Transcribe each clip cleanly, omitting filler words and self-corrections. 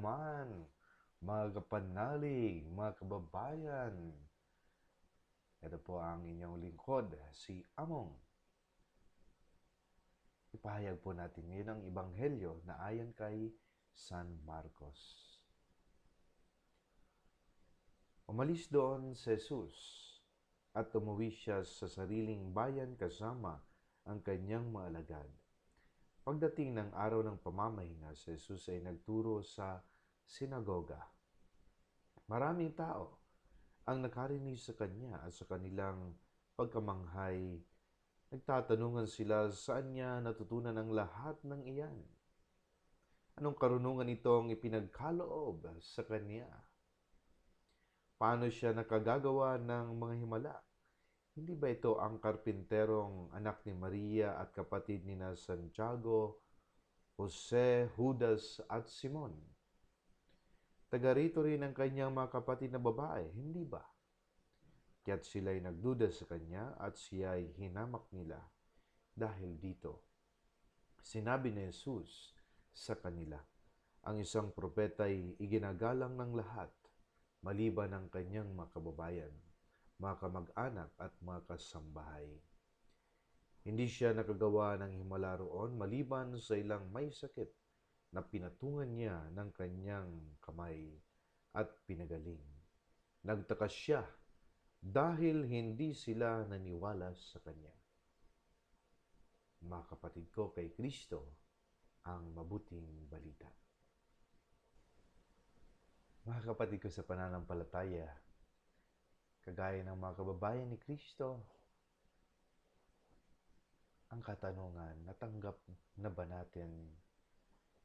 naman, mga kapanalig, mga kababayan. Ito po ang inyong lingkod, si Among. Ipahayag po natin ngayon ang Ebanghelyo na ayon kay San Marcos. Umalis doon si Jesus at umuwi siya sa sariling bayan kasama ang kanyang mga alagad. Pagdating ng araw ng pamamahinga, si Jesus ay nagturo sa sinagoga. Maraming tao ang nakarinig sa kanya at sa kanilang pagkamanghay. Nagtatanungan sila saan niya natutunan ang lahat ng iyan. Anong karunungan itong ipinagkaloob sa kanya? Paano siya nakagagawa ng mga himala? Hindi ba ito ang karpinterong anak ni Maria at kapatid ni Santiago, Jose, Judas at Simon? Taga rito rin ang kanyang mga kapatid na babae, hindi ba? Kaya't sila'y nagduda sa kanya at siya'y hinamak nila. Dahil dito, sinabi ni Jesus sa kanila, ang isang propeta'y iginagalang ng lahat, maliban ang kanyang mga kababayan, mga kamag-anak at mga kasambahay. Hindi siya nakagawa ng himala roon maliban sa ilang may sakit na pinatungan niya ng kanyang kamay at pinagaling. Nagtaka siya dahil hindi sila naniwala sa kanya. Mga kapatid ko, kay Kristo ang mabuting balita. Mga kapatid ko sa pananampalataya, kagaya ng mga kababayan ni Kristo, ang katanungan, natanggap na ba natin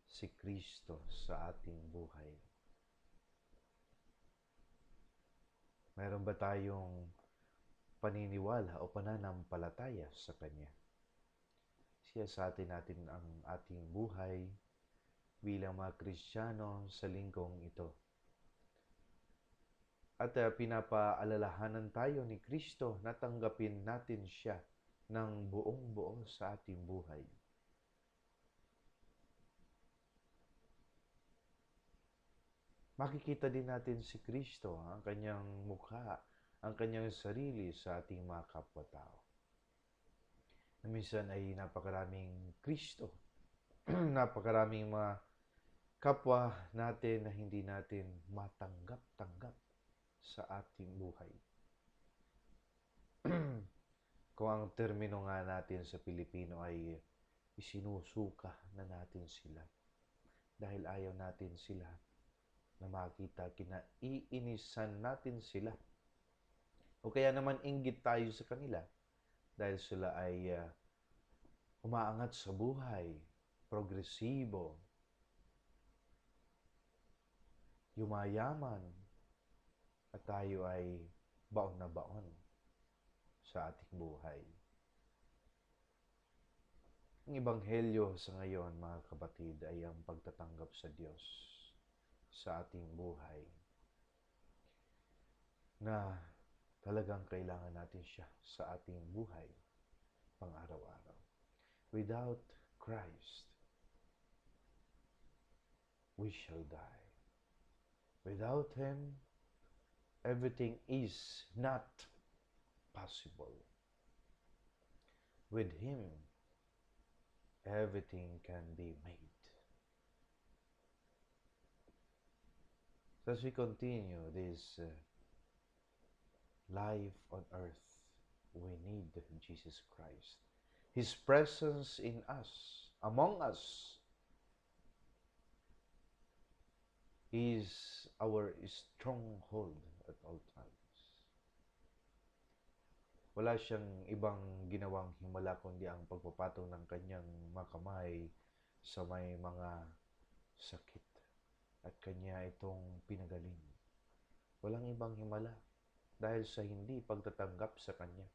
si Kristo sa ating buhay? Meron ba tayong paniniwala o pananampalataya sa Kanya? Siya sa natin ang ating buhay bilang mga Kristiyano sa linggong ito. At pinapaalalahanan tayo ni Kristo na tanggapin natin siya ng buong-buo sa ating buhay. Makikita din natin si Kristo, ang kanyang mukha, ang kanyang sarili sa ating mga kapwa-tao. Minsan ay napakaraming Kristo, napakaraming mga kapwa natin na hindi natin matanggap-tanggap sa ating buhay. Kung ang termino nga natin sa Pilipino ay isinusuka na natin sila dahil ayaw natin sila na makita, kinaiinisan natin sila. O kaya naman inggit tayo sa kanila dahil sila ay umaangat sa buhay, progresibo, yumayaman, at tayo ay baon na baon sa ating buhay. Ang Ebanghelyo sa ngayon, mga kapatid, ay ang pagtatanggap sa Diyos sa ating buhay na talagang kailangan natin siya sa ating buhay pang-araw-araw. Without Christ, we shall die. Without Him, everything is not possible. With Him, everything can be made. As we continue this life on earth, we need Jesus Christ. His presence in us, among us, is our stronghold at all times. Wala siyang ibang ginawang himala kundi ang pagpapatong ng kanyang mga kamay sa may mga sakit at kanya itong pinagaling. Walang ibang himala dahil sa hindi pagtatanggap sa kanya.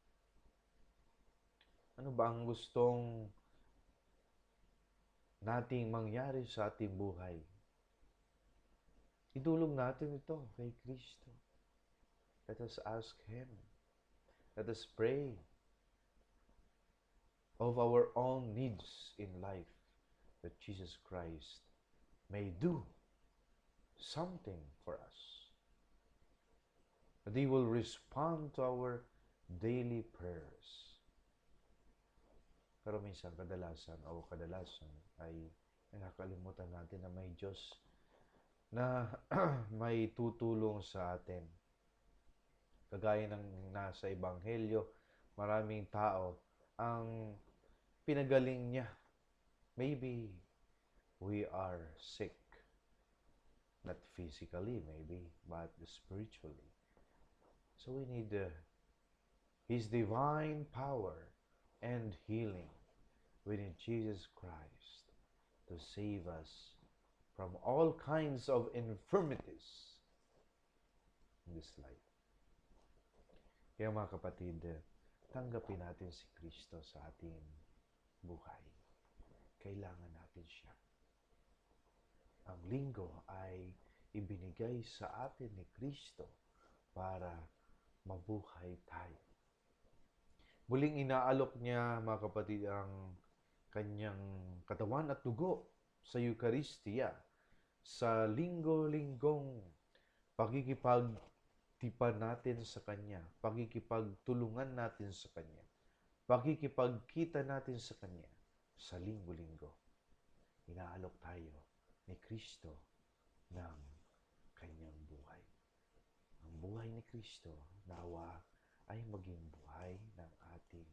Ano ba ang gustong nating mangyari sa ating buhay? Idulog natin ito kay Kristo. Let us ask Him. Let us pray of our own needs in life that Jesus Christ may do something for us. That He will respond to our daily prayers. Pero minsan, kadalasan ay nakakalimutan natin na may Diyos na may tutulong sa atin. Kagaya ng nasa Ebanghelyo, maraming tao ang pinagaling niya. Maybe we are sick. Not physically, maybe, but spiritually. So we need His divine power and healing. We need Jesus Christ to save us from all kinds of infirmities in this life. Kaya mga kapatid, tanggapin natin si Kristo sa ating buhay. Kailangan natin siya. Ang linggo ay ibinigay sa atin ni Kristo para mabuhay tayo. Muling inaalok niya, mga kapatid, ang kanyang katawan at dugo sa Eucharistia sa linggo-linggong pagkikipagtipan natin sa Kanya, pagkikipagtulungan natin sa Kanya, pagkikipagkita natin sa Kanya sa linggo-linggo. Inaalok tayo ni Kristo ng Kanyang buhay. Ang buhay ni Kristo nawa ay maging buhay ng ating